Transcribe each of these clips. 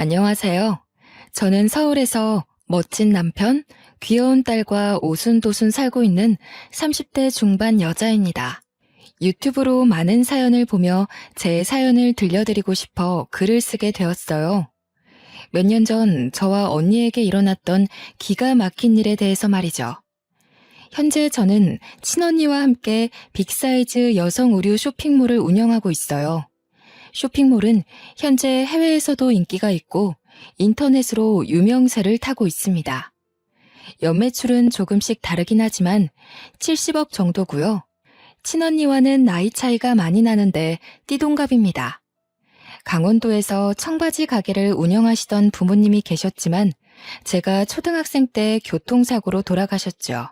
안녕하세요. 저는 서울에서 멋진 남편, 귀여운 딸과 오순도순 살고 있는 30대 중반 여자입니다. 유튜브로 많은 사연을 보며 제 사연을 들려드리고 싶어 글을 쓰게 되었어요. 몇 년 전 저와 언니에게 일어났던 기가 막힌 일에 대해서 말이죠. 현재 저는 친언니와 함께 빅사이즈 여성 의류 쇼핑몰을 운영하고 있어요. 쇼핑몰은 현재 해외에서도 인기가 있고 인터넷으로 유명세를 타고 있습니다. 연매출은 조금씩 다르긴 하지만 70억 정도고요. 친언니와는 나이 차이가 많이 나는데 띠동갑입니다. 강원도에서 청바지 가게를 운영하시던 부모님이 계셨지만 제가 초등학생 때 교통사고로 돌아가셨죠.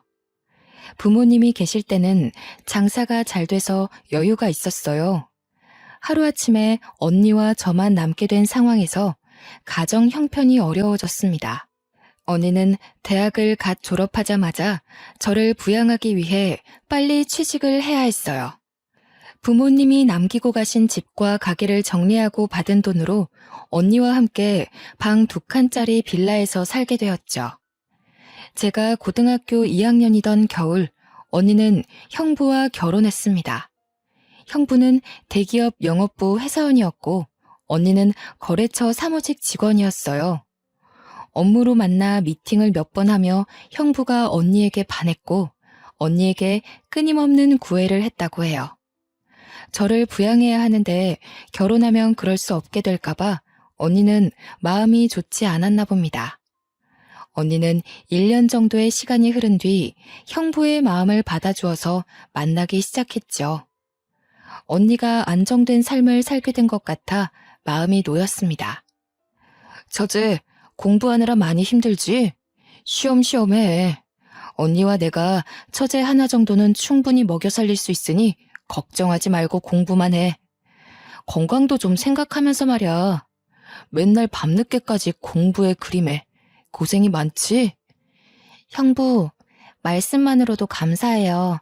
부모님이 계실 때는 장사가 잘 돼서 여유가 있었어요. 하루아침에 언니와 저만 남게 된 상황에서 가정 형편이 어려워졌습니다. 언니는 대학을 갓 졸업하자마자 저를 부양하기 위해 빨리 취직을 해야 했어요. 부모님이 남기고 가신 집과 가게를 정리하고 받은 돈으로 언니와 함께 방 2칸짜리 빌라에서 살게 되었죠. 제가 고등학교 2학년이던 겨울, 언니는 형부와 결혼했습니다. 형부는 대기업 영업부 회사원이었고 언니는 거래처 사무직 직원이었어요. 업무로 만나 미팅을 몇 번 하며 형부가 언니에게 반했고 언니에게 끊임없는 구애를 했다고 해요. 저를 부양해야 하는데 결혼하면 그럴 수 없게 될까봐 언니는 마음이 좋지 않았나 봅니다. 언니는 1년 정도의 시간이 흐른 뒤 형부의 마음을 받아주어서 만나기 시작했죠. 언니가 안정된 삶을 살게 된 것 같아 마음이 놓였습니다. 처제, 공부하느라 많이 힘들지? 쉬엄쉬엄 해. 언니와 내가 처제 하나 정도는 충분히 먹여 살릴 수 있으니 걱정하지 말고 공부만 해. 건강도 좀 생각하면서 말이야. 맨날 밤늦게까지 공부에 그림에 고생이 많지? 형부, 말씀만으로도 감사해요.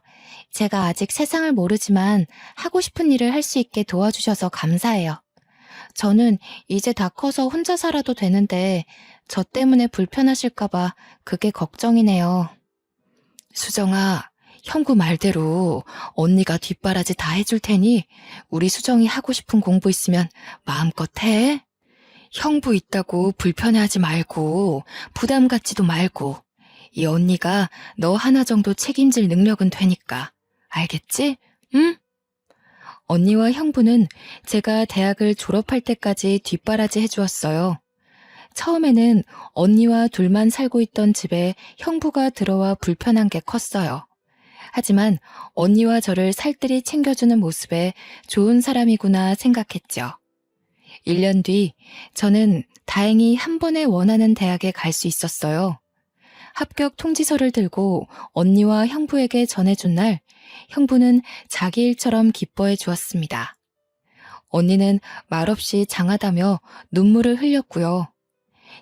제가 아직 세상을 모르지만 하고 싶은 일을 할 수 있게 도와주셔서 감사해요. 저는 이제 다 커서 혼자 살아도 되는데 저 때문에 불편하실까봐 그게 걱정이네요. 수정아, 형부 말대로 언니가 뒷바라지 다 해줄 테니 우리 수정이 하고 싶은 공부 있으면 마음껏 해. 형부 있다고 불편해하지 말고 부담 갖지도 말고 이 언니가 너 하나 정도 책임질 능력은 되니까. 알겠지? 응? 언니와 형부는 제가 대학을 졸업할 때까지 뒷바라지 해주었어요. 처음에는 언니와 둘만 살고 있던 집에 형부가 들어와 불편한 게 컸어요. 하지만 언니와 저를 살뜰히 챙겨주는 모습에 좋은 사람이구나 생각했죠. 1년 뒤 저는 다행히 한 번에 원하는 대학에 갈 수 있었어요. 합격 통지서를 들고 언니와 형부에게 전해준 날 형부는 자기 일처럼 기뻐해 주었습니다. 언니는 말없이 장하다며 눈물을 흘렸고요.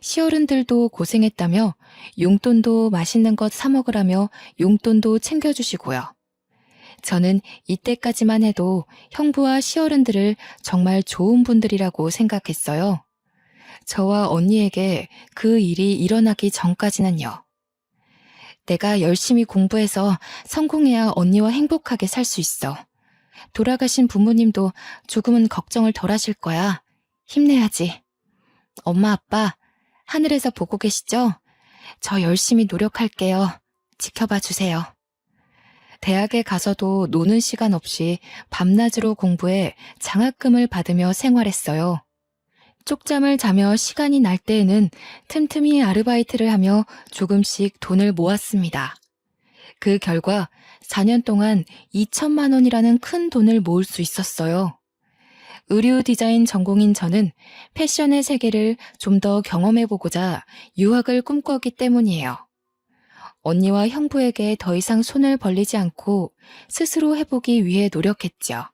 시어른들도 고생했다며 용돈도 맛있는 것 사 먹으라며 용돈도 챙겨주시고요. 저는 이때까지만 해도 형부와 시어른들을 정말 좋은 분들이라고 생각했어요. 저와 언니에게 그 일이 일어나기 전까지는요. 내가 열심히 공부해서 성공해야 언니와 행복하게 살 수 있어. 돌아가신 부모님도 조금은 걱정을 덜 하실 거야. 힘내야지. 엄마, 아빠, 하늘에서 보고 계시죠? 저 열심히 노력할게요. 지켜봐 주세요. 대학에 가서도 노는 시간 없이 밤낮으로 공부해 장학금을 받으며 생활했어요. 쪽잠을 자며 시간이 날 때에는 틈틈이 아르바이트를 하며 조금씩 돈을 모았습니다. 그 결과 4년 동안 2천만 원이라는 큰 돈을 모을 수 있었어요. 의류 디자인 전공인 저는 패션의 세계를 좀 더 경험해보고자 유학을 꿈꿨기 때문이에요. 언니와 형부에게 더 이상 손을 벌리지 않고 스스로 해보기 위해 노력했죠.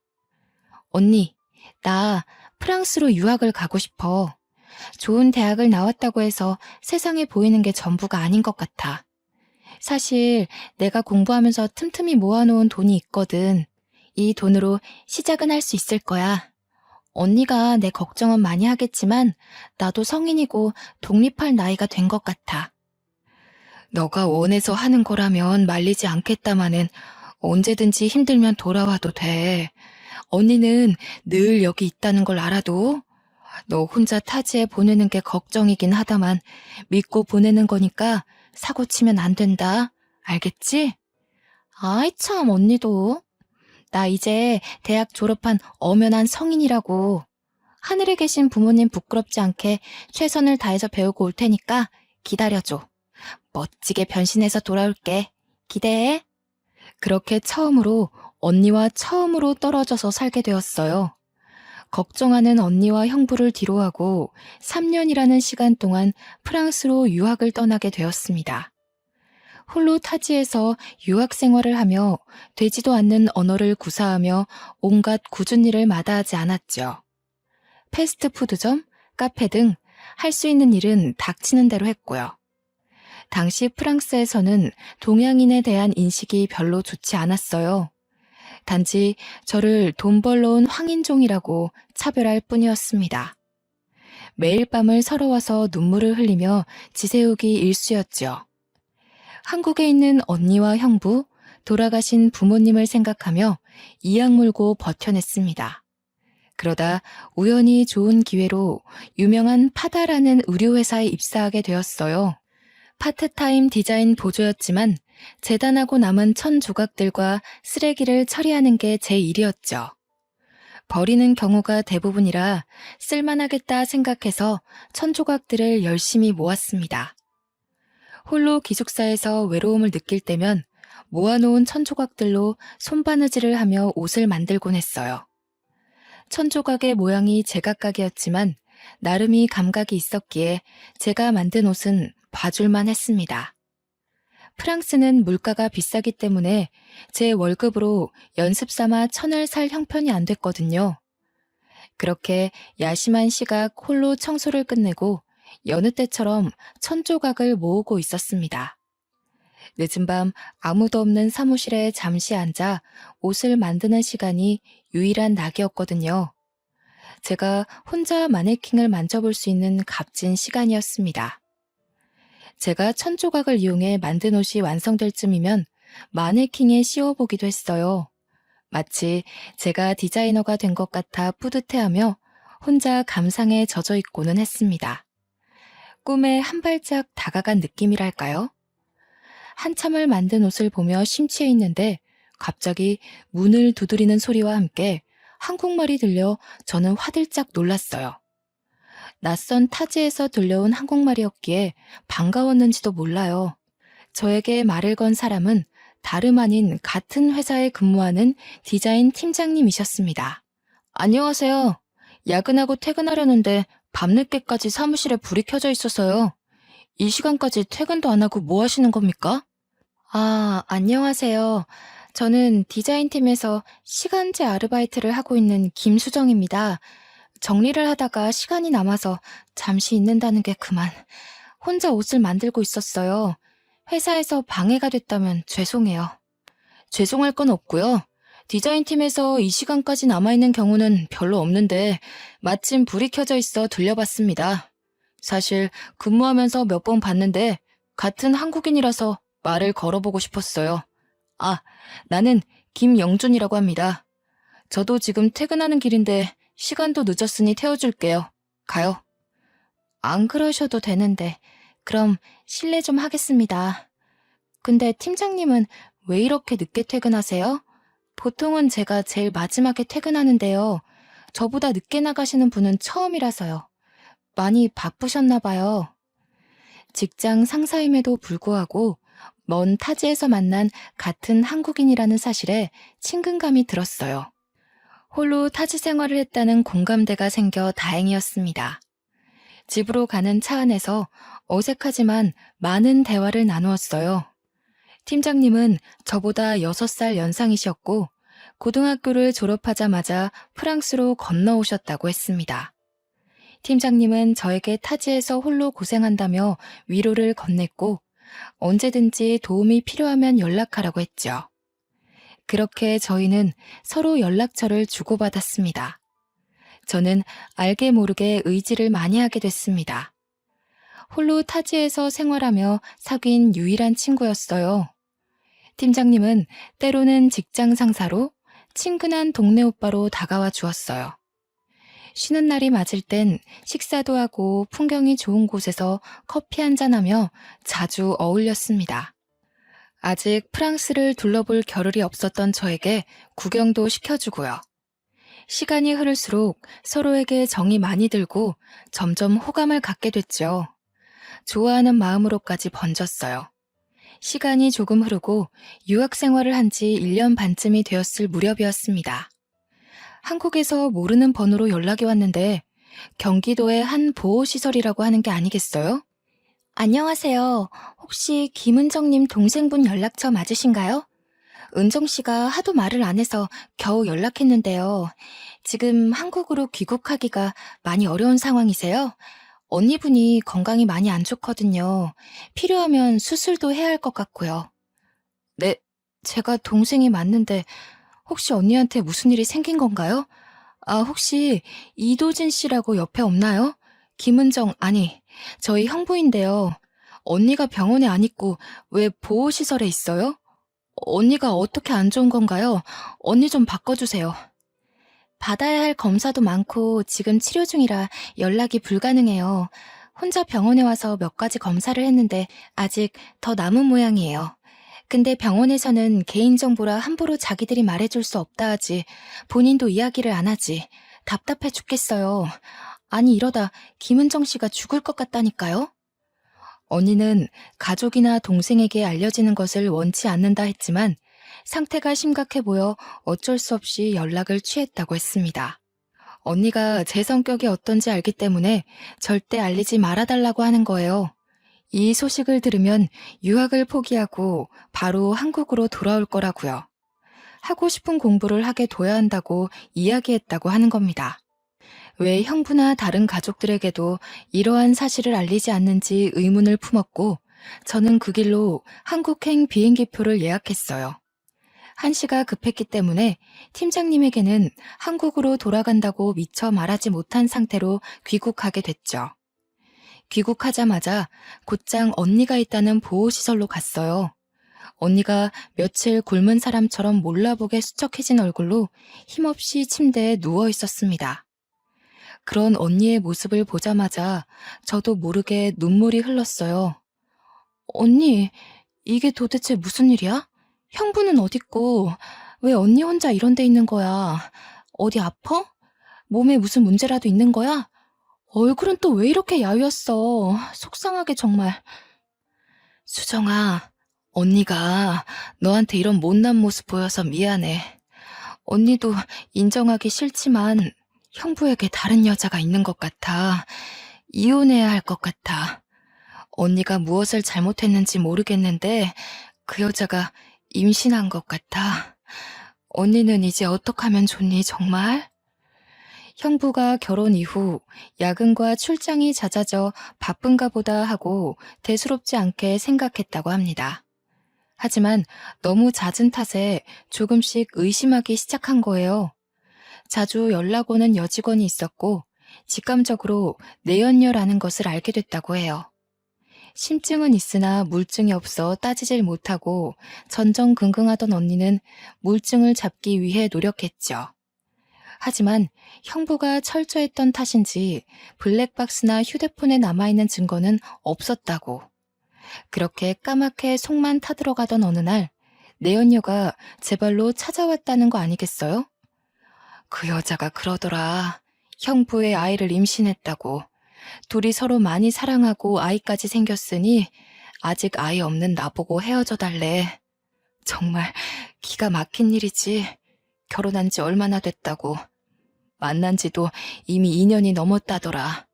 언니, 나 프랑스로 유학을 가고 싶어. 좋은 대학을 나왔다고 해서 세상에 보이는 게 전부가 아닌 것 같아. 사실 내가 공부하면서 틈틈이 모아놓은 돈이 있거든. 이 돈으로 시작은 할 수 있을 거야. 언니가 내 걱정은 많이 하겠지만 나도 성인이고 독립할 나이가 된 것 같아. 너가 원해서 하는 거라면 말리지 않겠다마는 언제든지 힘들면 돌아와도 돼. 언니는 늘 여기 있다는 걸 알아도 너 혼자 타지에 보내는 게 걱정이긴 하다만 믿고 보내는 거니까 사고 치면 안 된다. 알겠지? 아이 참 언니도. 나 이제 대학 졸업한 엄연한 성인이라고. 하늘에 계신 부모님 부끄럽지 않게 최선을 다해서 배우고 올 테니까 기다려줘. 멋지게 변신해서 돌아올게. 기대해. 그렇게 언니와 처음으로 떨어져서 살게 되었어요. 걱정하는 언니와 형부를 뒤로하고 3년이라는 시간 동안 프랑스로 유학을 떠나게 되었습니다. 홀로 타지에서 유학 생활을 하며 되지도 않는 언어를 구사하며 온갖 굳은 일을 마다하지 않았죠. 패스트푸드점, 카페 등 할 수 있는 일은 닥치는 대로 했고요. 당시 프랑스에서는 동양인에 대한 인식이 별로 좋지 않았어요. 단지 저를 돈 벌러 온 황인종이라고 차별할 뿐이었습니다. 매일 밤을 서러워서 눈물을 흘리며 지새우기 일쑤였죠. 한국에 있는 언니와 형부, 돌아가신 부모님을 생각하며 이악 물고 버텨냈습니다. 그러다 우연히 좋은 기회로 유명한 파다라는 의류회사에 입사하게 되었어요. 파트타임 디자인 보조였지만 재단하고 남은 천 조각들과 쓰레기를 처리하는 게 제 일이었죠. 버리는 경우가 대부분이라 쓸만하겠다 생각해서 천 조각들을 열심히 모았습니다. 홀로 기숙사에서 외로움을 느낄 때면 모아놓은 천 조각들로 손바느질을 하며 옷을 만들곤 했어요. 천 조각의 모양이 제각각이었지만 나름의 감각이 있었기에 제가 만든 옷은 봐줄만 했습니다. 프랑스는 물가가 비싸기 때문에 제 월급으로 연습 삼아 천을 살 형편이 안 됐거든요. 그렇게 야심한 시각 홀로 청소를 끝내고 여느 때처럼 천 조각을 모으고 있었습니다. 늦은 밤 아무도 없는 사무실에 잠시 앉아 옷을 만드는 시간이 유일한 낙이었거든요. 제가 혼자 마네킹을 만져볼 수 있는 값진 시간이었습니다. 제가 천 조각을 이용해 만든 옷이 완성될 쯤이면 마네킹에 씌워보기도 했어요. 마치 제가 디자이너가 된 것 같아 뿌듯해하며 혼자 감상에 젖어 있고는 했습니다. 꿈에 한 발짝 다가간 느낌이랄까요? 한참을 만든 옷을 보며 심취해 있는데 갑자기 문을 두드리는 소리와 함께 한국말이 들려 저는 화들짝 놀랐어요. 낯선 타지에서 들려온 한국말이었기에 반가웠는지도 몰라요. 저에게 말을 건 사람은 다름 아닌 같은 회사에 근무하는 디자인 팀장님이셨습니다. 안녕하세요. 야근하고 퇴근하려는데 밤늦게까지 사무실에 불이 켜져 있어서요. 이 시간까지 퇴근도 안 하고 뭐 하시는 겁니까? 아, 안녕하세요. 저는 디자인팀에서 시간제 아르바이트를 하고 있는 김수정입니다. 정리를 하다가 시간이 남아서 잠시 있는다는 게 그만. 혼자 옷을 만들고 있었어요. 회사에서 방해가 됐다면 죄송해요. 죄송할 건 없고요. 디자인팀에서 이 시간까지 남아있는 경우는 별로 없는데 마침 불이 켜져 있어 들려봤습니다. 사실 근무하면서 몇 번 봤는데 같은 한국인이라서 말을 걸어보고 싶었어요. 아, 나는 김영준이라고 합니다. 저도 지금 퇴근하는 길인데 시간도 늦었으니 태워줄게요. 가요. 안 그러셔도 되는데 그럼 실례 좀 하겠습니다. 근데 팀장님은 왜 이렇게 늦게 퇴근하세요? 보통은 제가 제일 마지막에 퇴근하는데요. 저보다 늦게 나가시는 분은 처음이라서요. 많이 바쁘셨나 봐요. 직장 상사임에도 불구하고 먼 타지에서 만난 같은 한국인이라는 사실에 친근감이 들었어요. 홀로 타지 생활을 했다는 공감대가 생겨 다행이었습니다. 집으로 가는 차 안에서 어색하지만 많은 대화를 나누었어요. 팀장님은 저보다 6살 연상이셨고 고등학교를 졸업하자마자 프랑스로 건너오셨다고 했습니다. 팀장님은 저에게 타지에서 홀로 고생한다며 위로를 건넸고 언제든지 도움이 필요하면 연락하라고 했죠. 그렇게 저희는 서로 연락처를 주고받았습니다. 저는 알게 모르게 의지를 많이 하게 됐습니다. 홀로 타지에서 생활하며 사귄 유일한 친구였어요. 팀장님은 때로는 직장 상사로, 친근한 동네 오빠로 다가와 주었어요. 쉬는 날이 맞을 땐 식사도 하고 풍경이 좋은 곳에서 커피 한잔하며 자주 어울렸습니다. 아직 프랑스를 둘러볼 겨를이 없었던 저에게 구경도 시켜주고요. 시간이 흐를수록 서로에게 정이 많이 들고 점점 호감을 갖게 됐죠. 좋아하는 마음으로까지 번졌어요. 시간이 조금 흐르고 유학 생활을 한 지 1년 반쯤이 되었을 무렵이었습니다. 한국에서 모르는 번호로 연락이 왔는데 경기도의 한 보호시설이라고 하는 게 아니겠어요? 안녕하세요. 혹시 김은정님 동생분 연락처 맞으신가요? 은정 씨가 하도 말을 안 해서 겨우 연락했는데요. 지금 한국으로 귀국하기가 많이 어려운 상황이세요? 언니분이 건강이 많이 안 좋거든요. 필요하면 수술도 해야 할 것 같고요. 네, 제가 동생이 맞는데 혹시 언니한테 무슨 일이 생긴 건가요? 아, 혹시 이도진 씨라고 옆에 없나요? 김은정, 아니, 저희 형부인데요. 언니가 병원에 안 있고 왜 보호시설에 있어요? 언니가 어떻게 안 좋은 건가요? 언니 좀 바꿔주세요. 받아야 할 검사도 많고 지금 치료 중이라 연락이 불가능해요. 혼자 병원에 와서 몇 가지 검사를 했는데 아직 더 남은 모양이에요. 근데 병원에서는 개인정보라 함부로 자기들이 말해줄 수 없다 하지. 본인도 이야기를 안 하지. 답답해 죽겠어요. 아니 이러다 김은정 씨가 죽을 것 같다니까요? 언니는 가족이나 동생에게 알려지는 것을 원치 않는다 했지만 상태가 심각해 보여 어쩔 수 없이 연락을 취했다고 했습니다. 언니가 제 성격이 어떤지 알기 때문에 절대 알리지 말아달라고 하는 거예요. 이 소식을 들으면 유학을 포기하고 바로 한국으로 돌아올 거라고요. 하고 싶은 공부를 하게 둬야 한다고 이야기했다고 하는 겁니다. 왜 형부나 다른 가족들에게도 이러한 사실을 알리지 않는지 의문을 품었고 저는 그 길로 한국행 비행기표를 예약했어요. 한시가 급했기 때문에 팀장님에게는 한국으로 돌아간다고 미처 말하지 못한 상태로 귀국하게 됐죠. 귀국하자마자 곧장 언니가 있다는 보호시설로 갔어요. 언니가 며칠 굶은 사람처럼 몰라보게 수척해진 얼굴로 힘없이 침대에 누워 있었습니다. 그런 언니의 모습을 보자마자 저도 모르게 눈물이 흘렀어요. 언니, 이게 도대체 무슨 일이야? 형부는 어딨고, 왜 언니 혼자 이런 데 있는 거야? 어디 아파? 몸에 무슨 문제라도 있는 거야? 얼굴은 또 왜 이렇게 야위었어? 속상하게 정말. 수정아, 언니가 너한테 이런 못난 모습 보여서 미안해. 언니도 인정하기 싫지만 형부에게 다른 여자가 있는 것 같아. 이혼해야 할 것 같아. 언니가 무엇을 잘못했는지 모르겠는데 그 여자가 임신한 것 같아. 언니는 이제 어떡하면 좋니 정말? 형부가 결혼 이후 야근과 출장이 잦아져 바쁜가 보다 하고 대수롭지 않게 생각했다고 합니다. 하지만 너무 잦은 탓에 조금씩 의심하기 시작한 거예요. 자주 연락 오는 여직원이 있었고 직감적으로 내연녀라는 것을 알게 됐다고 해요. 심증은 있으나 물증이 없어 따지질 못하고 전전긍긍하던 언니는 물증을 잡기 위해 노력했죠. 하지만 형부가 철저했던 탓인지 블랙박스나 휴대폰에 남아있는 증거는 없었다고. 그렇게 까맣게 속만 타들어가던 어느 날 내연녀가 제 발로 찾아왔다는 거 아니겠어요? 그 여자가 그러더라. 형부의 아이를 임신했다고. 둘이 서로 많이 사랑하고 아이까지 생겼으니 아직 아이 없는 나보고 헤어져 달래. 정말 기가 막힌 일이지. 결혼한 지 얼마나 됐다고. 만난 지도 이미 2년이 넘었다더라.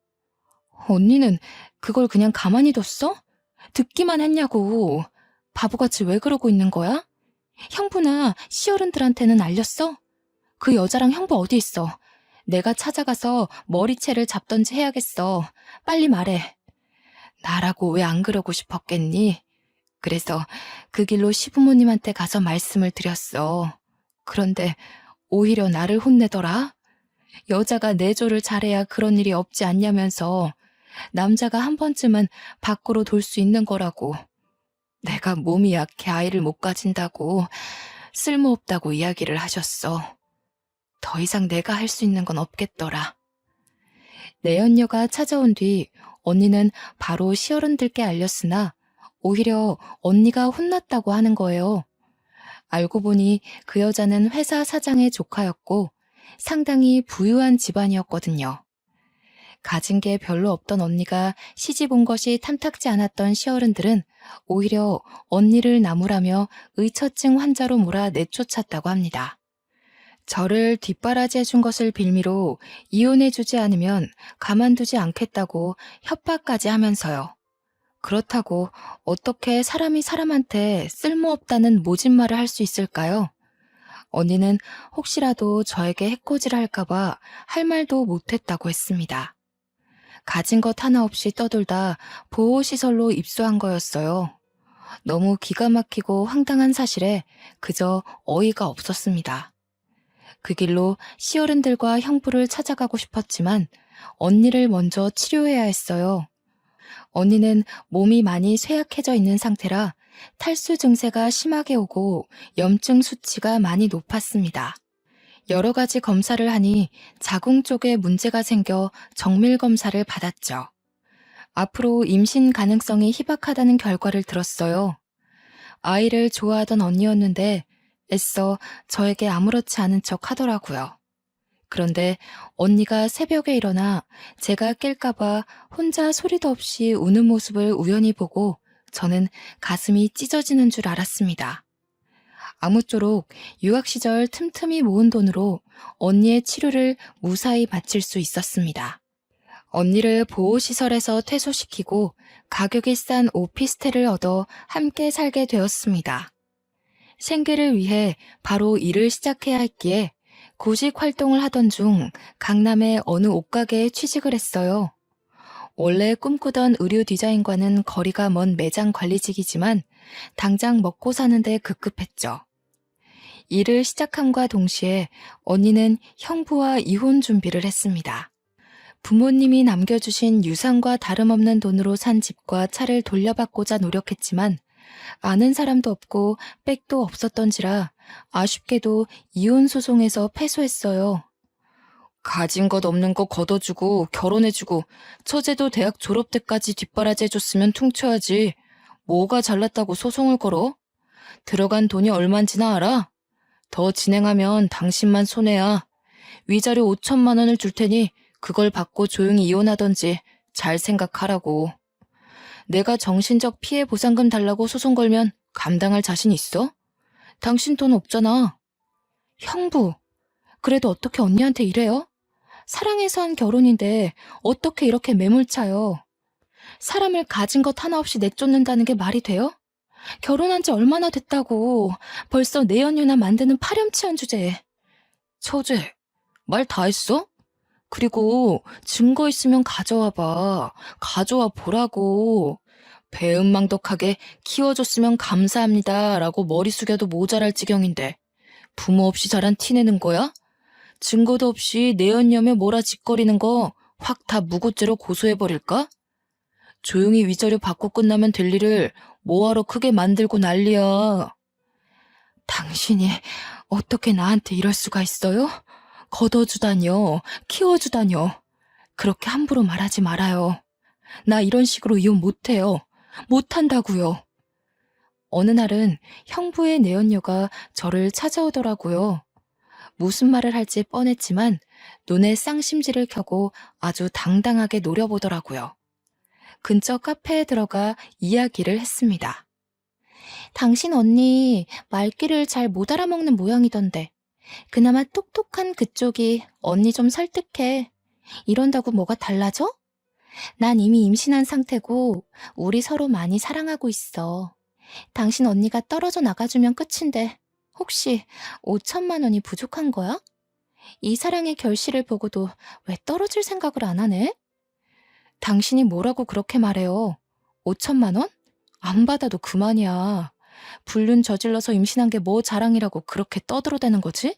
언니는 그걸 그냥 가만히 뒀어? 듣기만 했냐고. 바보같이 왜 그러고 있는 거야? 형부나 시어른들한테는 알렸어? 그 여자랑 형부 어디 있어? 내가 찾아가서 머리채를 잡던지 해야겠어. 빨리 말해. 나라고 왜 안 그러고 싶었겠니? 그래서 그 길로 시부모님한테 가서 말씀을 드렸어. 그런데 오히려 나를 혼내더라. 여자가 내조를 잘해야 그런 일이 없지 않냐면서 남자가 한 번쯤은 밖으로 돌 수 있는 거라고. 내가 몸이 약해 아이를 못 가진다고 쓸모없다고 이야기를 하셨어. 더 이상 내가 할 수 있는 건 없겠더라. 내연녀가 찾아온 뒤 언니는 바로 시어른들께 알렸으나 오히려 언니가 혼났다고 하는 거예요. 알고 보니 그 여자는 회사 사장의 조카였고 상당히 부유한 집안이었거든요. 가진 게 별로 없던 언니가 시집 온 것이 탐탁지 않았던 시어른들은 오히려 언니를 나무라며 의처증 환자로 몰아 내쫓았다고 합니다. 저를 뒷바라지해 준 것을 빌미로 이혼해주지 않으면 가만두지 않겠다고 협박까지 하면서요. 그렇다고 어떻게 사람이 사람한테 쓸모없다는 모진 말을 할 수 있을까요? 언니는 혹시라도 저에게 해코지를 할까봐 할 말도 못했다고 했습니다. 가진 것 하나 없이 떠돌다 보호시설로 입소한 거였어요. 너무 기가 막히고 황당한 사실에 그저 어이가 없었습니다. 그 길로 시어른들과 형부를 찾아가고 싶었지만 언니를 먼저 치료해야 했어요. 언니는 몸이 많이 쇠약해져 있는 상태라 탈수 증세가 심하게 오고 염증 수치가 많이 높았습니다. 여러 가지 검사를 하니 자궁 쪽에 문제가 생겨 정밀 검사를 받았죠. 앞으로 임신 가능성이 희박하다는 결과를 들었어요. 아이를 좋아하던 언니였는데 애써 저에게 아무렇지 않은 척 하더라고요. 그런데 언니가 새벽에 일어나 제가 깰까봐 혼자 소리도 없이 우는 모습을 우연히 보고 저는 가슴이 찢어지는 줄 알았습니다. 아무쪼록 유학 시절 틈틈이 모은 돈으로 언니의 치료를 무사히 마칠 수 있었습니다. 언니를 보호시설에서 퇴소시키고 가격이 싼 오피스텔을 얻어 함께 살게 되었습니다. 생계를 위해 바로 일을 시작해야 했기에 구직 활동을 하던 중 강남의 어느 옷가게에 취직을 했어요. 원래 꿈꾸던 의류 디자인과는 거리가 먼 매장 관리직이지만 당장 먹고 사는데 급급했죠. 일을 시작함과 동시에 언니는 형부와 이혼 준비를 했습니다. 부모님이 남겨주신 유산과 다름없는 돈으로 산 집과 차를 돌려받고자 노력했지만 아는 사람도 없고 백도 없었던지라 아쉽게도 이혼 소송에서 패소했어요. 가진 것 없는 거 걷어주고 결혼해주고 처제도 대학 졸업 때까지 뒷바라지해줬으면 퉁쳐야지. 뭐가 잘났다고 소송을 걸어? 들어간 돈이 얼만지나 알아? 더 진행하면 당신만 손해야. 위자료 5천만 원을 줄 테니 그걸 받고 조용히 이혼하던지 잘 생각하라고. 내가 정신적 피해 보상금 달라고 소송 걸면 감당할 자신 있어? 당신 돈 없잖아. 형부, 그래도 어떻게 언니한테 이래요? 사랑해서 한 결혼인데 어떻게 이렇게 매몰차요? 사람을 가진 것 하나 없이 내쫓는다는 게 말이 돼요? 결혼한 지 얼마나 됐다고 벌써 내연녀나 만드는 파렴치한 주제에. 처제, 말 다 했어? 그리고 증거 있으면 가져와봐. 가져와 보라고. 배은망덕하게 키워줬으면 감사합니다 라고 머리 숙여도 모자랄 지경인데 부모 없이 자란 티내는 거야? 증거도 없이 내연녀며 몰아짓거리는 거 확 다 무고죄로 고소해버릴까? 조용히 위자료 받고 끝나면 될 일을 뭐하러 크게 만들고 난리야. 당신이 어떻게 나한테 이럴 수가 있어요? 걷어주다뇨, 키워주다뇨. 그렇게 함부로 말하지 말아요. 나 이런 식으로 이혼 못해요. 못한다고요. 어느 날은 형부의 내연녀가 저를 찾아오더라고요. 무슨 말을 할지 뻔했지만 눈에 쌍심지를 켜고 아주 당당하게 노려보더라고요. 근처 카페에 들어가 이야기를 했습니다. 당신 언니 말귀를 잘 못 알아먹는 모양이던데 그나마 똑똑한 그쪽이 언니 좀 설득해. 이런다고 뭐가 달라져? 난 이미 임신한 상태고 우리 서로 많이 사랑하고 있어. 당신 언니가 떨어져 나가주면 끝인데 혹시 5천만 원이 부족한 거야? 이 사랑의 결실을 보고도 왜 떨어질 생각을 안 하네? 당신이 뭐라고 그렇게 말해요? 5천만 원? 안 받아도 그만이야. 불륜 저질러서 임신한 게 뭐 자랑이라고 그렇게 떠들어대는 거지?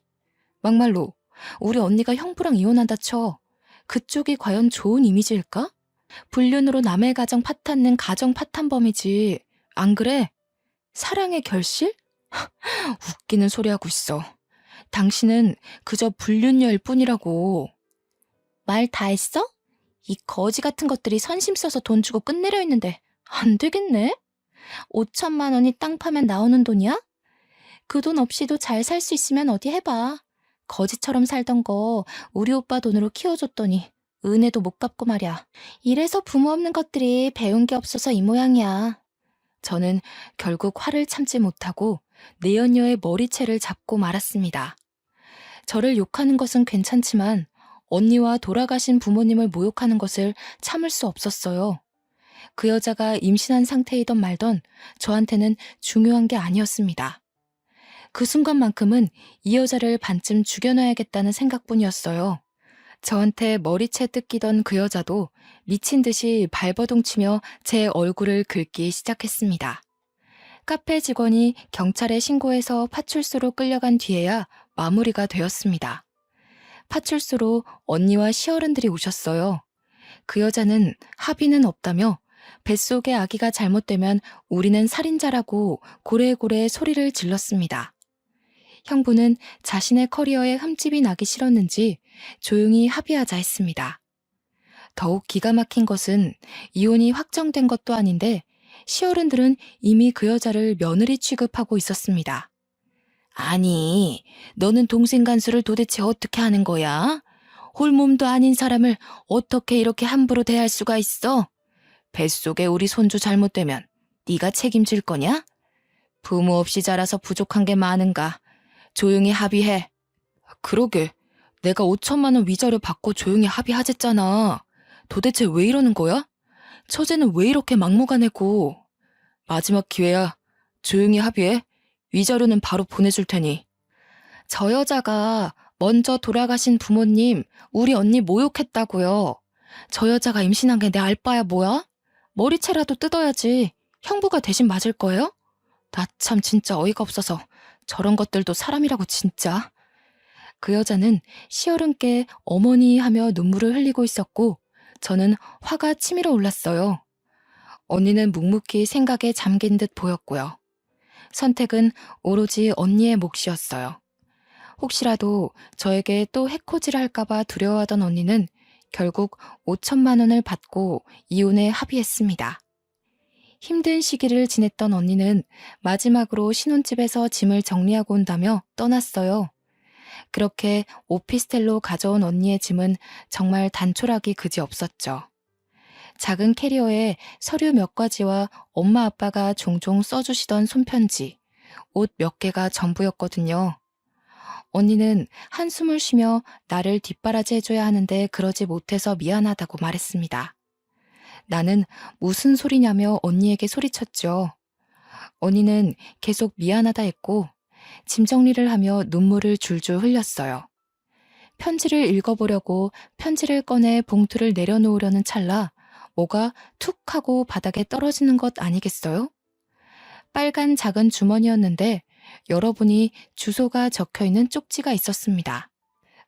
막말로 우리 언니가 형부랑 이혼한다 쳐. 그쪽이 과연 좋은 이미지일까? 불륜으로 남의 가정 파탄낸 가정 파탄범이지. 안 그래? 사랑의 결실? 웃기는 소리 하고 있어. 당신은 그저 불륜녀일 뿐이라고. 말 다 했어? 이 거지 같은 것들이 선심 써서 돈 주고 끝내려 했는데 안 되겠네? 5천만 원이 땅 파면 나오는 돈이야? 그 돈 없이도 잘 살 수 있으면 어디 해봐. 거지처럼 살던 거 우리 오빠 돈으로 키워줬더니 은혜도 못 갚고 말이야. 이래서 부모 없는 것들이 배운 게 없어서 이 모양이야. 저는 결국 화를 참지 못하고 내연녀의 머리채를 잡고 말았습니다. 저를 욕하는 것은 괜찮지만 언니와 돌아가신 부모님을 모욕하는 것을 참을 수 없었어요. 그 여자가 임신한 상태이던 말던 저한테는 중요한 게 아니었습니다. 그 순간만큼은 이 여자를 반쯤 죽여놔야겠다는 생각뿐이었어요. 저한테 머리채 뜯기던 그 여자도 미친 듯이 발버둥치며 제 얼굴을 긁기 시작했습니다. 카페 직원이 경찰에 신고해서 파출소로 끌려간 뒤에야 마무리가 되었습니다. 파출소로 언니와 시어른들이 오셨어요. 그 여자는 합의는 없다며 뱃속의 아기가 잘못되면 우리는 살인자라고 고래고래 소리를 질렀습니다. 형부는 자신의 커리어에 흠집이 나기 싫었는지 조용히 합의하자 했습니다. 더욱 기가 막힌 것은 이혼이 확정된 것도 아닌데 시어른들은 이미 그 여자를 며느리 취급하고 있었습니다. 아니, 너는 동생 간수를 도대체 어떻게 하는 거야? 홀몸도 아닌 사람을 어떻게 이렇게 함부로 대할 수가 있어? 뱃속에 우리 손주 잘못되면 네가 책임질 거냐? 부모 없이 자라서 부족한 게 많은가? 조용히 합의해. 그러게, 내가 5천만 원 위자료 받고 조용히 합의하랬잖아. 도대체 왜 이러는 거야? 처제는 왜 이렇게 막무가내고. 마지막 기회야. 조용히 합의해. 위자료는 바로 보내줄 테니. 저 여자가 먼저 돌아가신 부모님, 우리 언니 모욕했다고요. 저 여자가 임신한 게 내 알바야 뭐야? 머리채라도 뜯어야지. 형부가 대신 맞을 거예요? 나 참 진짜 어이가 없어서 저런 것들도 사람이라고 진짜. 그 여자는 시어른께 어머니 하며 눈물을 흘리고 있었고 저는 화가 치밀어 올랐어요. 언니는 묵묵히 생각에 잠긴 듯 보였고요. 선택은 오로지 언니의 몫이었어요. 혹시라도 저에게 또 해코지를 할까봐 두려워하던 언니는 결국 5천만 원을 받고 이혼에 합의했습니다. 힘든 시기를 지냈던 언니는 마지막으로 신혼집에서 짐을 정리하고 온다며 떠났어요. 그렇게 오피스텔로 가져온 언니의 짐은 정말 단촐하기 그지없었죠. 작은 캐리어에 서류 몇 가지와 엄마 아빠가 종종 써주시던 손편지, 옷 몇 개가 전부였거든요. 언니는 한숨을 쉬며 나를 뒷바라지 해줘야 하는데 그러지 못해서 미안하다고 말했습니다. 나는 무슨 소리냐며 언니에게 소리쳤죠. 언니는 계속 미안하다 했고 짐 정리를 하며 눈물을 줄줄 흘렸어요. 편지를 읽어보려고 편지를 꺼내 봉투를 내려놓으려는 찰나 뭐가 툭 하고 바닥에 떨어지는 것 아니겠어요? 빨간 작은 주머니였는데 열어보니 주소가 적혀있는 쪽지가 있었습니다.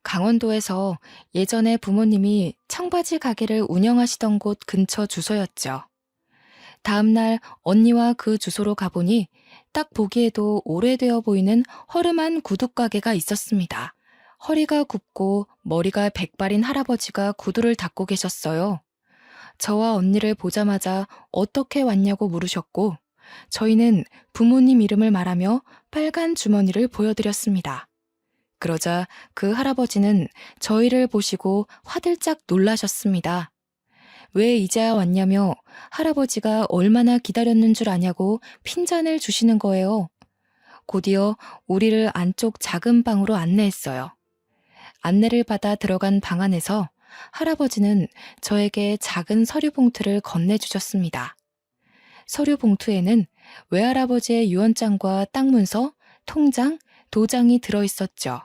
강원도에서 예전에 부모님이 청바지 가게를 운영하시던 곳 근처 주소였죠. 다음날 언니와 그 주소로 가보니 딱 보기에도 오래되어 보이는 허름한 구두가게가 있었습니다. 허리가 굽고 머리가 백발인 할아버지가 구두를 닦고 계셨어요. 저와 언니를 보자마자 어떻게 왔냐고 물으셨고 저희는 부모님 이름을 말하며 빨간 주머니를 보여드렸습니다. 그러자 그 할아버지는 저희를 보시고 화들짝 놀라셨습니다. 왜 이제야 왔냐며 할아버지가 얼마나 기다렸는 줄 아냐고 핀잔을 주시는 거예요. 곧이어 우리를 안쪽 작은 방으로 안내했어요. 안내를 받아 들어간 방 안에서 할아버지는 저에게 작은 서류 봉투를 건네주셨습니다. 서류 봉투에는 외할아버지의 유언장과 땅 문서, 통장, 도장이 들어있었죠.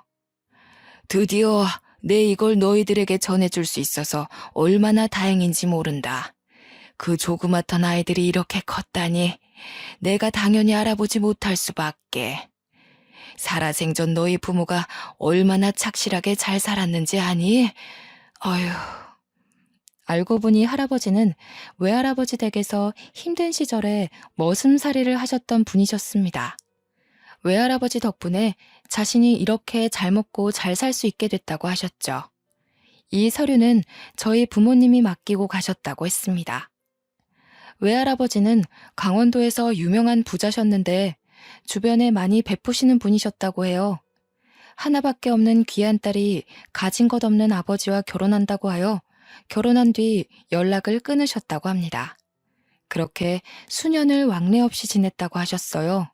드디어 내 이걸 너희들에게 전해줄 수 있어서 얼마나 다행인지 모른다. 그 조그맣던 아이들이 이렇게 컸다니 내가 당연히 알아보지 못할 수밖에. 살아생전 너희 부모가 얼마나 착실하게 잘 살았는지 아니? 어휴. 알고 보니 할아버지는 외할아버지 댁에서 힘든 시절에 머슴살이를 하셨던 분이셨습니다. 외할아버지 덕분에 자신이 이렇게 잘 먹고 잘 살 수 있게 됐다고 하셨죠. 이 서류는 저희 부모님이 맡기고 가셨다고 했습니다. 외할아버지는 강원도에서 유명한 부자셨는데 주변에 많이 베푸시는 분이셨다고 해요. 하나밖에 없는 귀한 딸이 가진 것 없는 아버지와 결혼한다고 하여 결혼한 뒤 연락을 끊으셨다고 합니다. 그렇게 수년을 왕래 없이 지냈다고 하셨어요.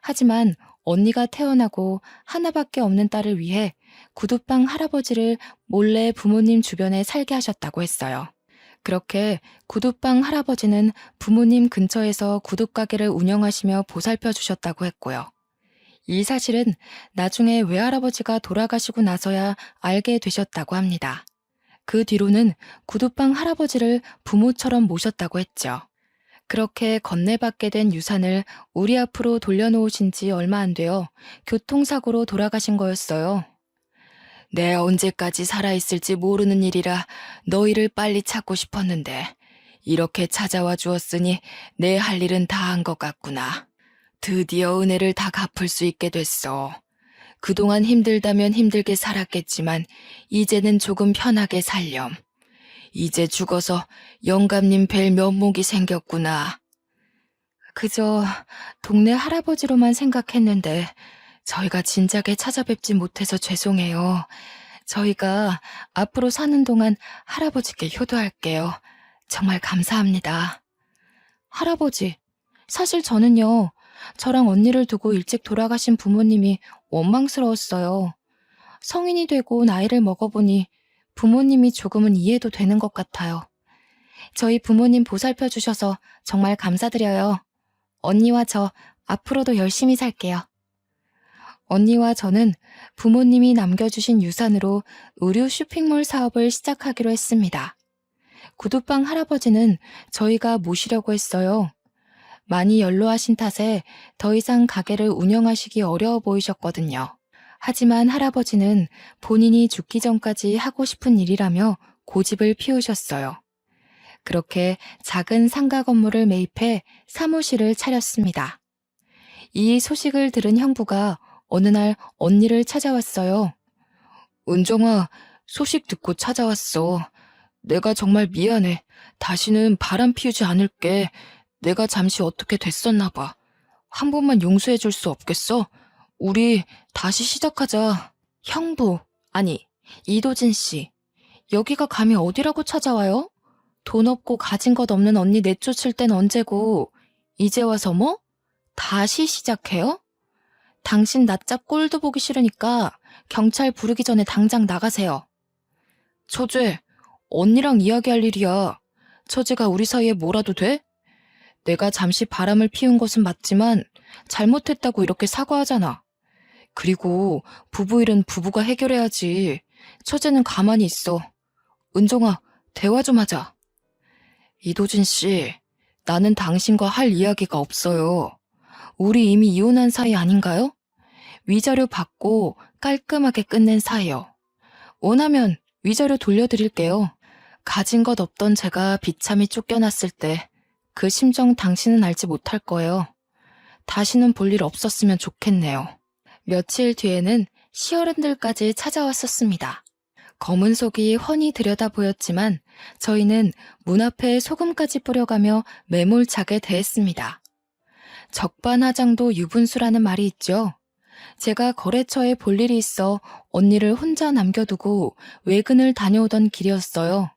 하지만 언니가 태어나고 하나밖에 없는 딸을 위해 구두방 할아버지를 몰래 부모님 주변에 살게 하셨다고 했어요. 그렇게 구두방 할아버지는 부모님 근처에서 구둣가게를 운영하시며 보살펴 주셨다고 했고요. 이 사실은 나중에 외할아버지가 돌아가시고 나서야 알게 되셨다고 합니다. 그 뒤로는 구두방 할아버지를 부모처럼 모셨다고 했죠. 그렇게 건네받게 된 유산을 우리 앞으로 돌려놓으신 지 얼마 안 되어 교통사고로 돌아가신 거였어요. 내 언제까지 살아있을지 모르는 일이라 너희를 빨리 찾고 싶었는데 이렇게 찾아와 주었으니 내 할 일은 다 한 것 같구나. 드디어 은혜를 다 갚을 수 있게 됐어. 그동안 힘들다면 힘들게 살았겠지만 이제는 조금 편하게 살렴. 이제 죽어서 영감님 뵐 면목이 생겼구나. 그저 동네 할아버지로만 생각했는데 저희가 진작에 찾아뵙지 못해서 죄송해요. 저희가 앞으로 사는 동안 할아버지께 효도할게요. 정말 감사합니다. 할아버지, 사실 저는요, 저랑 언니를 두고 일찍 돌아가신 부모님이 원망스러웠어요. 성인이 되고 나이를 먹어보니 부모님이 조금은 이해도 되는 것 같아요. 저희 부모님 보살펴 주셔서 정말 감사드려요. 언니와 저 앞으로도 열심히 살게요. 언니와 저는 부모님이 남겨주신 유산으로 의류 쇼핑몰 사업을 시작하기로 했습니다. 구두방 할아버지는 저희가 모시려고 했어요. 많이 연로하신 탓에 더 이상 가게를 운영하시기 어려워 보이셨거든요. 하지만 할아버지는 본인이 죽기 전까지 하고 싶은 일이라며 고집을 피우셨어요. 그렇게 작은 상가 건물을 매입해 사무실을 차렸습니다. 이 소식을 들은 형부가 어느 날 언니를 찾아왔어요. 은정아, 소식 듣고 찾아왔어. 내가 정말 미안해. 다시는 바람 피우지 않을게. 내가 잠시 어떻게 됐었나 봐. 한 번만 용서해 줄 수 없겠어? 우리 다시 시작하자. 형부, 아니, 이도진 씨. 여기가 감히 어디라고 찾아와요? 돈 없고 가진 것 없는 언니 내쫓을 땐 언제고, 이제 와서 뭐? 다시 시작해요? 당신 낯잡 꼴도 보기 싫으니까 경찰 부르기 전에 당장 나가세요. 처제, 언니랑 이야기할 일이야. 처제가 우리 사이에 뭐라도 돼? 내가 잠시 바람을 피운 것은 맞지만 잘못했다고 이렇게 사과하잖아. 그리고 부부 일은 부부가 해결해야지. 처제는 가만히 있어. 은정아, 대화 좀 하자. 이도진 씨, 나는 당신과 할 이야기가 없어요. 우리 이미 이혼한 사이 아닌가요? 위자료 받고 깔끔하게 끝낸 사이요. 원하면 위자료 돌려드릴게요. 가진 것 없던 제가 비참히 쫓겨났을 때 그 심정 당신은 알지 못할 거예요. 다시는 볼 일 없었으면 좋겠네요. 며칠 뒤에는 시어른들까지 찾아왔었습니다. 검은 속이 훤히 들여다 보였지만 저희는 문 앞에 소금까지 뿌려가며 매몰차게 대했습니다. 적반하장도 유분수라는 말이 있죠. 제가 거래처에 볼 일이 있어 언니를 혼자 남겨두고 외근을 다녀오던 길이었어요.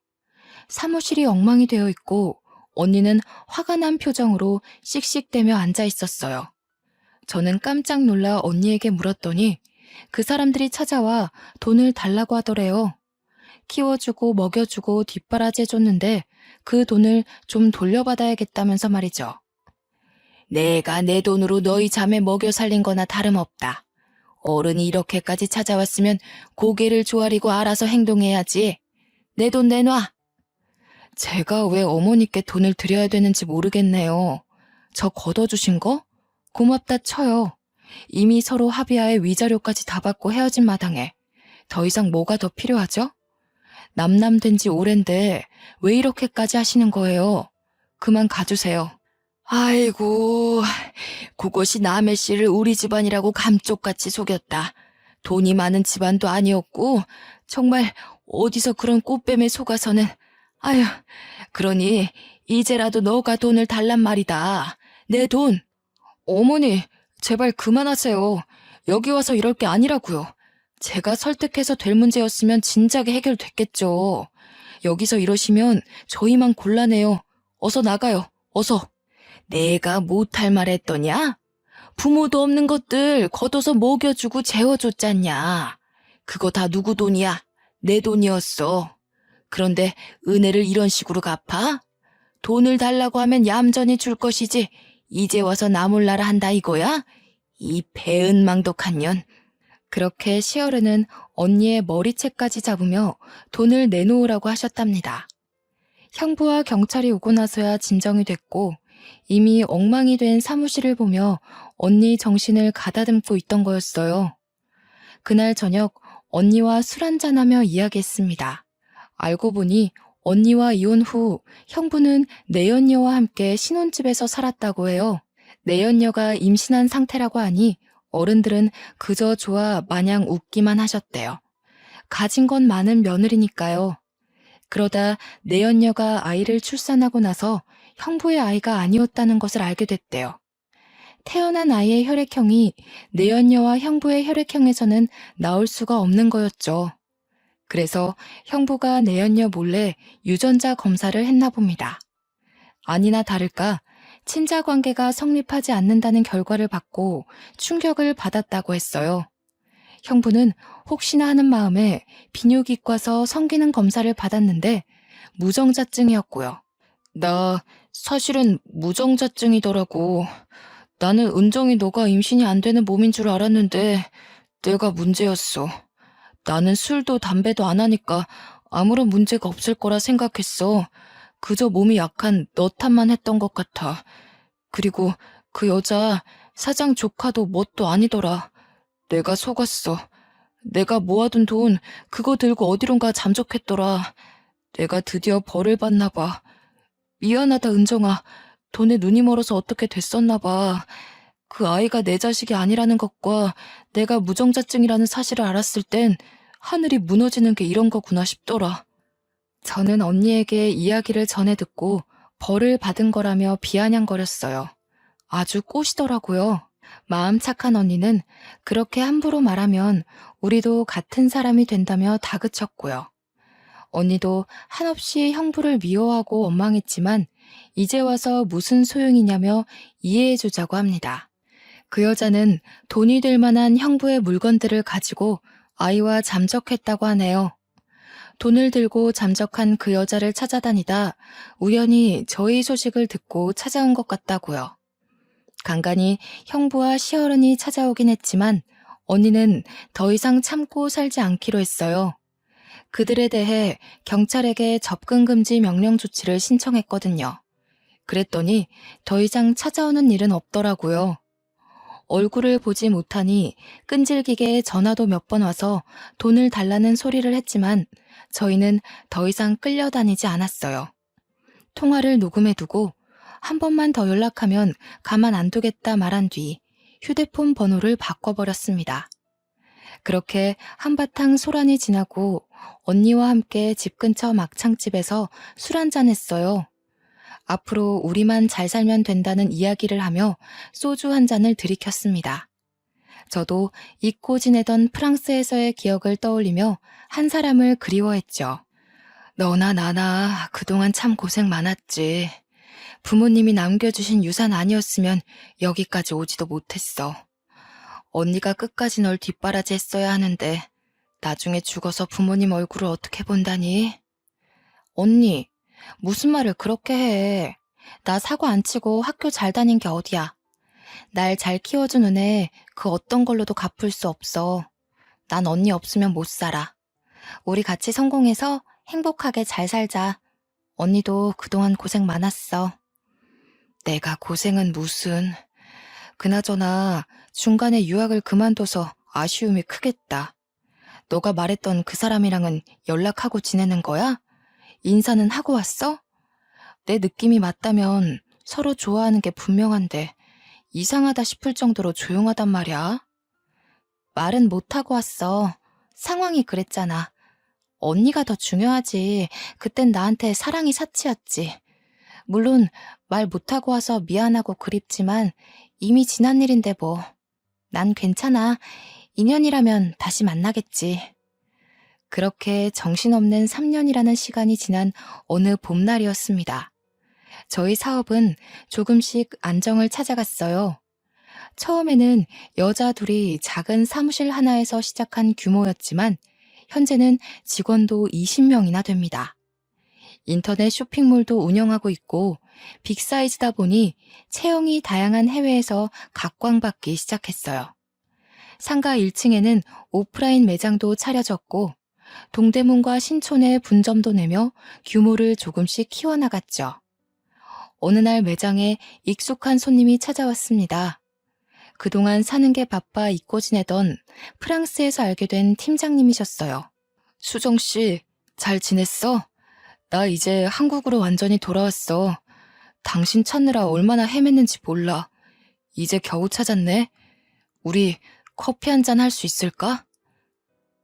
사무실이 엉망이 되어 있고 언니는 화가 난 표정으로 씩씩대며 앉아 있었어요. 저는 깜짝 놀라 언니에게 물었더니 그 사람들이 찾아와 돈을 달라고 하더래요. 키워주고 먹여주고 뒷바라지해줬는데 그 돈을 좀 돌려받아야겠다면서 말이죠. 내가 내 돈으로 너희 자매 먹여 살린 거나 다름없다. 어른이 이렇게까지 찾아왔으면 고개를 조아리고 알아서 행동해야지. 내 돈 내놔. 제가 왜 어머니께 돈을 드려야 되는지 모르겠네요. 저 걷어주신 거? 고맙다 쳐요. 이미 서로 합의하에 위자료까지 다 받고 헤어진 마당에 더 이상 뭐가 더 필요하죠? 남남된 지 오랜데 왜 이렇게까지 하시는 거예요? 그만 가주세요. 아이고, 그것이 남의 씨를 우리 집안이라고 감쪽같이 속였다. 돈이 많은 집안도 아니었고 정말 어디서 그런 꽃뱀에 속아서는. 아휴, 그러니 이제라도 너가 돈을 달란 말이다. 내 돈. 어머니, 제발 그만하세요. 여기 와서 이럴 게 아니라고요. 제가 설득해서 될 문제였으면 진작에 해결됐겠죠. 여기서 이러시면 저희만 곤란해요. 어서 나가요. 어서. 내가 못할 말 했더냐? 부모도 없는 것들 걷어서 먹여주고 재워줬잖냐. 그거 다 누구 돈이야? 내 돈이었어. 그런데 은혜를 이런 식으로 갚아? 돈을 달라고 하면 얌전히 줄 것이지 이제 와서 나 몰라라 한다 이거야? 이 배은망덕한 년. 그렇게 시어른은 언니의 머리채까지 잡으며 돈을 내놓으라고 하셨답니다. 형부와 경찰이 오고 나서야 진정이 됐고 이미 엉망이 된 사무실을 보며 언니 정신을 가다듬고 있던 거였어요. 그날 저녁 언니와 술 한잔하며 이야기했습니다. 알고 보니 언니와 이혼 후 형부는 내연녀와 함께 신혼집에서 살았다고 해요. 내연녀가 임신한 상태라고 하니 어른들은 그저 좋아 마냥 웃기만 하셨대요. 가진 건 많은 며느리니까요. 그러다 내연녀가 아이를 출산하고 나서 형부의 아이가 아니었다는 것을 알게 됐대요. 태어난 아이의 혈액형이 내연녀와 형부의 혈액형에서는 나올 수가 없는 거였죠. 그래서 형부가 내연녀 몰래 유전자 검사를 했나 봅니다. 아니나 다를까 친자 관계가 성립하지 않는다는 결과를 받고 충격을 받았다고 했어요. 형부는 혹시나 하는 마음에 비뇨기과서 성기능 검사를 받았는데 무정자증이었고요. 나 사실은 무정자증이더라고. 나는 은정이 너가 임신이 안 되는 몸인 줄 알았는데 내가 문제였어. 나는 술도 담배도 안 하니까 아무런 문제가 없을 거라 생각했어. 그저 몸이 약한 너 탓만 했던 것 같아. 그리고 그 여자 사장 조카도 뭣도 아니더라. 내가 속았어. 내가 모아둔 돈 그거 들고 어디론가 잠적했더라. 내가 드디어 벌을 받나 봐. 미안하다 은정아. 돈에 눈이 멀어서 어떻게 됐었나 봐. 그 아이가 내 자식이 아니라는 것과 내가 무정자증이라는 사실을 알았을 땐 하늘이 무너지는 게 이런 거구나 싶더라. 저는 언니에게 이야기를 전해 듣고 벌을 받은 거라며 비아냥거렸어요. 아주 꼬시더라고요. 마음 착한 언니는 그렇게 함부로 말하면 우리도 같은 사람이 된다며 다그쳤고요. 언니도 한없이 형부를 미워하고 원망했지만 이제 와서 무슨 소용이냐며 이해해주자고 합니다. 그 여자는 돈이 될 만한 형부의 물건들을 가지고 아이와 잠적했다고 하네요. 돈을 들고 잠적한 그 여자를 찾아다니다 우연히 저희 소식을 듣고 찾아온 것 같다고요. 간간히 형부와 시어른이 찾아오긴 했지만 언니는 더 이상 참고 살지 않기로 했어요. 그들에 대해 경찰에게 접근금지 명령 조치를 신청했거든요. 그랬더니 더 이상 찾아오는 일은 없더라고요. 얼굴을 보지 못하니 끈질기게 전화도 몇 번 와서 돈을 달라는 소리를 했지만 저희는 더 이상 끌려다니지 않았어요. 통화를 녹음해두고 한 번만 더 연락하면 가만 안 두겠다 말한 뒤 휴대폰 번호를 바꿔버렸습니다. 그렇게 한바탕 소란이 지나고 언니와 함께 집 근처 막창집에서 술 한잔 했어요. 앞으로 우리만 잘 살면 된다는 이야기를 하며 소주 한 잔을 들이켰습니다. 저도 잊고 지내던 프랑스에서의 기억을 떠올리며 한 사람을 그리워했죠. 너나 나나 그동안 참 고생 많았지. 부모님이 남겨주신 유산 아니었으면 여기까지 오지도 못했어. 언니가 끝까지 널 뒷바라지 했어야 하는데 나중에 죽어서 부모님 얼굴을 어떻게 본다니? 언니, 무슨 말을 그렇게 해. 나 사고 안 치고 학교 잘 다닌 게 어디야. 날 잘 키워준 은혜 그 어떤 걸로도 갚을 수 없어. 난 언니 없으면 못 살아. 우리 같이 성공해서 행복하게 잘 살자. 언니도 그동안 고생 많았어. 내가 고생은 무슨. 그나저나 중간에 유학을 그만둬서 아쉬움이 크겠다. 너가 말했던 그 사람이랑은 연락하고 지내는 거야? 인사는 하고 왔어? 내 느낌이 맞다면 서로 좋아하는 게 분명한데 이상하다 싶을 정도로 조용하단 말이야. 말은 못하고 왔어. 상황이 그랬잖아. 언니가 더 중요하지. 그땐 나한테 사랑이 사치였지. 물론 말 못하고 와서 미안하고 그립지만 이미 지난 일인데 뭐. 난 괜찮아. 인연이라면 다시 만나겠지. 그렇게 정신없는 3년이라는 시간이 지난 어느 봄날이었습니다. 저희 사업은 조금씩 안정을 찾아갔어요. 처음에는 여자 둘이 작은 사무실 하나에서 시작한 규모였지만 현재는 직원도 20명이나 됩니다. 인터넷 쇼핑몰도 운영하고 있고 빅사이즈다 보니 체형이 다양한 해외에서 각광받기 시작했어요. 상가 1층에는 오프라인 매장도 차려졌고 동대문과 신촌에 분점도 내며 규모를 조금씩 키워나갔죠. 어느 날 매장에 익숙한 손님이 찾아왔습니다. 그동안 사는 게 바빠 잊고 지내던 프랑스에서 알게 된 팀장님이셨어요. 수정 씨, 잘 지냈어? 나 이제 한국으로 완전히 돌아왔어. 당신 찾느라 얼마나 헤맸는지 몰라. 이제 겨우 찾았네. 우리 커피 한 잔 할 수 있을까?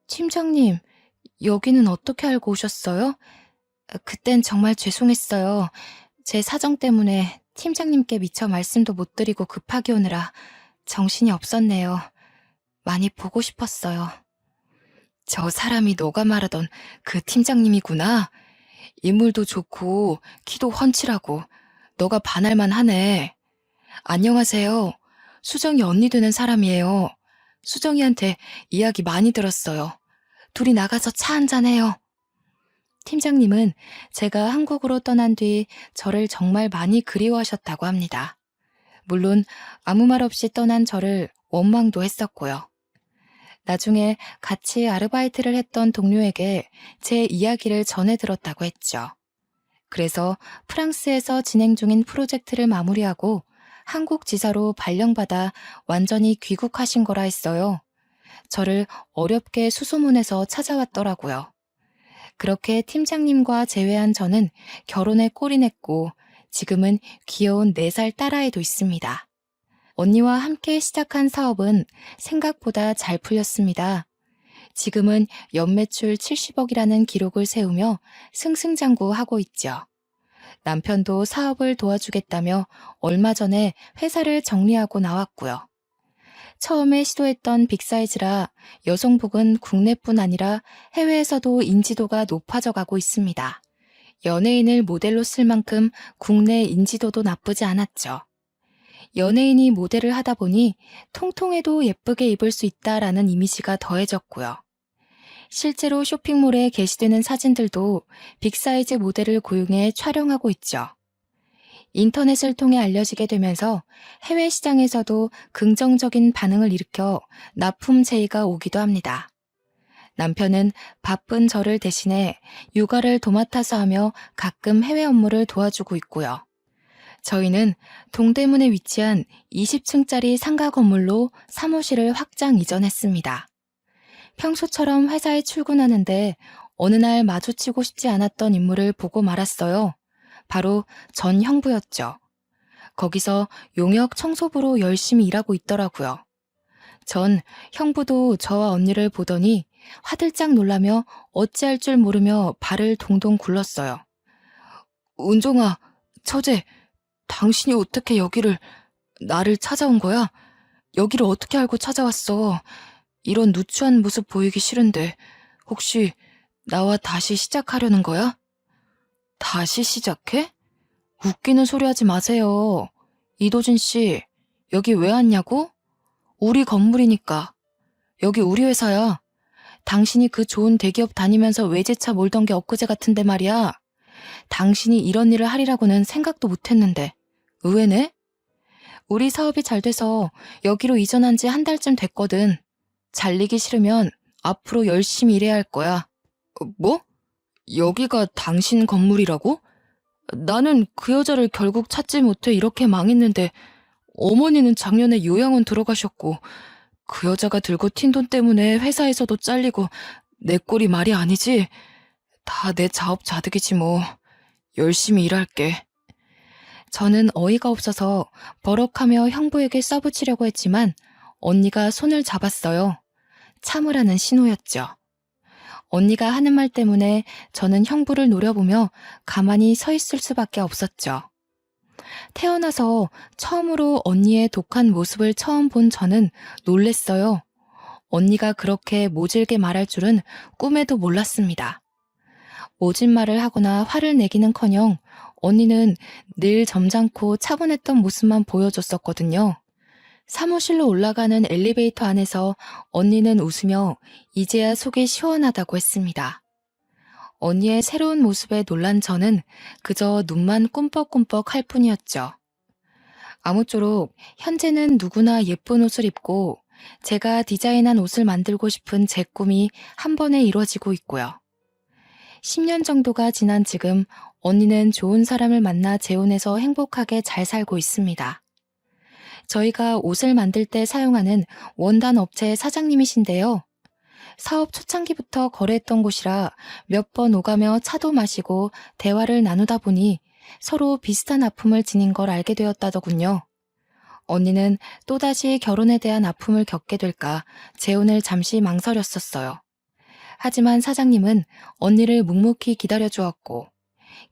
팀장님, 여기는 어떻게 알고 오셨어요? 그땐 정말 죄송했어요. 제 사정 때문에 팀장님께 미처 말씀도 못 드리고 급하게 오느라 정신이 없었네요. 많이 보고 싶었어요. 저 사람이 너가 말하던 그 팀장님이구나. 인물도 좋고 키도 훤칠하고 너가 반할만 하네. 안녕하세요. 수정이 언니 되는 사람이에요. 수정이한테 이야기 많이 들었어요. 둘이 나가서 차 한잔 해요. 팀장님은 제가 한국으로 떠난 뒤 저를 정말 많이 그리워하셨다고 합니다. 물론 아무 말 없이 떠난 저를 원망도 했었고요. 나중에 같이 아르바이트를 했던 동료에게 제 이야기를 전해 들었다고 했죠. 그래서 프랑스에서 진행 중인 프로젝트를 마무리하고 한국 지사로 발령받아 완전히 귀국하신 거라 했어요. 저를 어렵게 수소문해서 찾아왔더라고요. 그렇게 팀장님과 재회한 저는 결혼에 꼴이 냈고 지금은 귀여운 4살 딸아이도 있습니다. 언니와 함께 시작한 사업은 생각보다 잘 풀렸습니다. 지금은 연매출 70억이라는 기록을 세우며 승승장구하고 있죠. 남편도 사업을 도와주겠다며 얼마 전에 회사를 정리하고 나왔고요. 처음에 시도했던 빅사이즈라 여성복은 국내뿐 아니라 해외에서도 인지도가 높아져 가고 있습니다. 연예인을 모델로 쓸 만큼 국내 인지도도 나쁘지 않았죠. 연예인이 모델을 하다 보니 통통해도 예쁘게 입을 수 있다라는 이미지가 더해졌고요. 실제로 쇼핑몰에 게시되는 사진들도 빅사이즈 모델을 고용해 촬영하고 있죠. 인터넷을 통해 알려지게 되면서 해외 시장에서도 긍정적인 반응을 일으켜 납품 제의가 오기도 합니다. 남편은 바쁜 저를 대신해 육아를 도맡아서 하며 가끔 해외 업무를 도와주고 있고요. 저희는 동대문에 위치한 20층짜리 상가 건물로 사무실을 확장 이전했습니다. 평소처럼 회사에 출근하는데 어느 날 마주치고 싶지 않았던 인물을 보고 말았어요. 바로 전 형부였죠. 거기서 용역 청소부로 열심히 일하고 있더라고요. 전 형부도 저와 언니를 보더니 화들짝 놀라며 어찌할 줄 모르며 발을 동동 굴렀어요. 은종아, 처제, 당신이 어떻게 나를 찾아온 거야? 여기를 어떻게 알고 찾아왔어? 이런 누추한 모습 보이기 싫은데 혹시 나와 다시 시작하려는 거야? 다시 시작해? 웃기는 소리 하지 마세요. 이도진 씨, 여기 왜 왔냐고? 우리 건물이니까. 여기 우리 회사야. 당신이 그 좋은 대기업 다니면서 외제차 몰던 게 엊그제 같은데 말이야. 당신이 이런 일을 하리라고는 생각도 못했는데. 의외네? 우리 사업이 잘 돼서 여기로 이전한 지 한 달쯤 됐거든. 잘리기 싫으면 앞으로 열심히 일해야 할 거야. 뭐? 여기가 당신 건물이라고? 나는 그 여자를 결국 찾지 못해 이렇게 망했는데 어머니는 작년에 요양원 들어가셨고 그 여자가 들고 튄 돈 때문에 회사에서도 잘리고 내 꼴이 말이 아니지. 다 내 자업자득이지 뭐. 열심히 일할게. 저는 어이가 없어서 버럭하며 형부에게 써붙이려고 했지만 언니가 손을 잡았어요. 참으라는 신호였죠. 언니가 하는 말 때문에 저는 형부를 노려보며 가만히 서 있을 수밖에 없었죠. 태어나서 처음으로 언니의 독한 모습을 처음 본 저는 놀랬어요. 언니가 그렇게 모질게 말할 줄은 꿈에도 몰랐습니다. 모진 말을 하거나 화를 내기는커녕 언니는 늘 점잖고 차분했던 모습만 보여줬었거든요. 사무실로 올라가는 엘리베이터 안에서 언니는 웃으며 이제야 속이 시원하다고 했습니다. 언니의 새로운 모습에 놀란 저는 그저 눈만 꿈뻑꿈뻑 할 뿐이었죠. 아무쪼록 현재는 누구나 예쁜 옷을 입고 제가 디자인한 옷을 만들고 싶은 제 꿈이 한 번에 이루어지고 있고요. 10년 정도가 지난 지금 언니는 좋은 사람을 만나 재혼해서 행복하게 잘 살고 있습니다. 저희가 옷을 만들 때 사용하는 원단 업체의 사장님이신데요. 사업 초창기부터 거래했던 곳이라 몇 번 오가며 차도 마시고 대화를 나누다 보니 서로 비슷한 아픔을 지닌 걸 알게 되었다더군요. 언니는 또다시 결혼에 대한 아픔을 겪게 될까 재혼을 잠시 망설였었어요. 하지만 사장님은 언니를 묵묵히 기다려주었고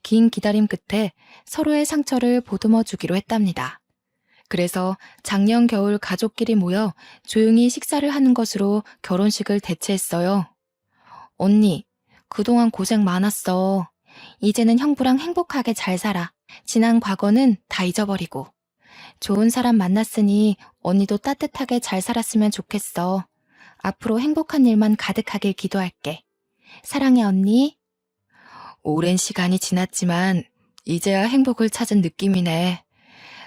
긴 기다림 끝에 서로의 상처를 보듬어 주기로 했답니다. 그래서 작년 겨울 가족끼리 모여 조용히 식사를 하는 것으로 결혼식을 대체했어요. 언니, 그동안 고생 많았어. 이제는 형부랑 행복하게 잘 살아. 지난 과거는 다 잊어버리고. 좋은 사람 만났으니 언니도 따뜻하게 잘 살았으면 좋겠어. 앞으로 행복한 일만 가득하길 기도할게. 사랑해, 언니. 오랜 시간이 지났지만 이제야 행복을 찾은 느낌이네.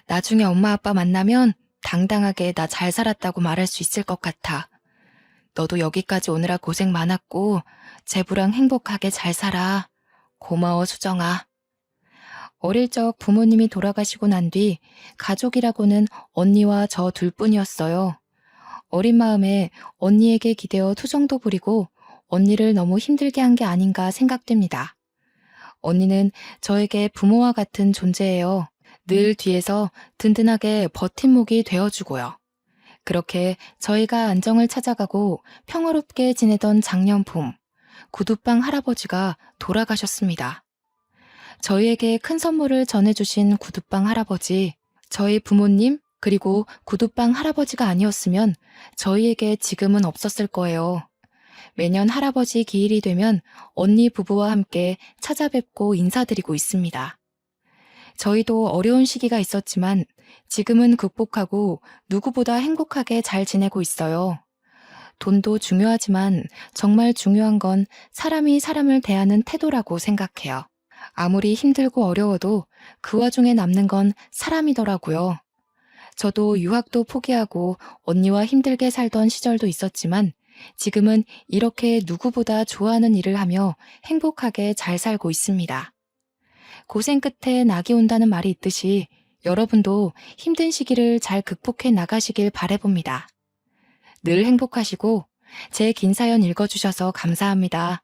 나중에 엄마 아빠 만나면 당당하게 나 잘 살았다고 말할 수 있을 것 같아. 너도 여기까지 오느라 고생 많았고 제부랑 행복하게 잘 살아. 고마워, 수정아. 어릴 적 부모님이 돌아가시고 난 뒤 가족이라고는 언니와 저 둘뿐이었어요. 어린 마음에 언니에게 기대어 투정도 부리고 언니를 너무 힘들게 한 게 아닌가 생각됩니다. 언니는 저에게 부모와 같은 존재예요. 늘 뒤에서 든든하게 버팀목이 되어주고요. 그렇게 저희가 안정을 찾아가고 평화롭게 지내던 작년 봄, 구두방 할아버지가 돌아가셨습니다. 저희에게 큰 선물을 전해주신 구두방 할아버지, 저희 부모님 그리고 구두방 할아버지가 아니었으면 저희에게 지금은 없었을 거예요. 매년 할아버지 기일이 되면 언니 부부와 함께 찾아뵙고 인사드리고 있습니다. 저희도 어려운 시기가 있었지만 지금은 극복하고 누구보다 행복하게 잘 지내고 있어요. 돈도 중요하지만 정말 중요한 건 사람이 사람을 대하는 태도라고 생각해요. 아무리 힘들고 어려워도 그 와중에 남는 건 사람이더라고요. 저도 유학도 포기하고 언니와 힘들게 살던 시절도 있었지만 지금은 이렇게 누구보다 좋아하는 일을 하며 행복하게 잘 살고 있습니다. 고생 끝에 낙이 온다는 말이 있듯이 여러분도 힘든 시기를 잘 극복해 나가시길 바라봅니다. 늘 행복하시고 제 긴 사연 읽어주셔서 감사합니다.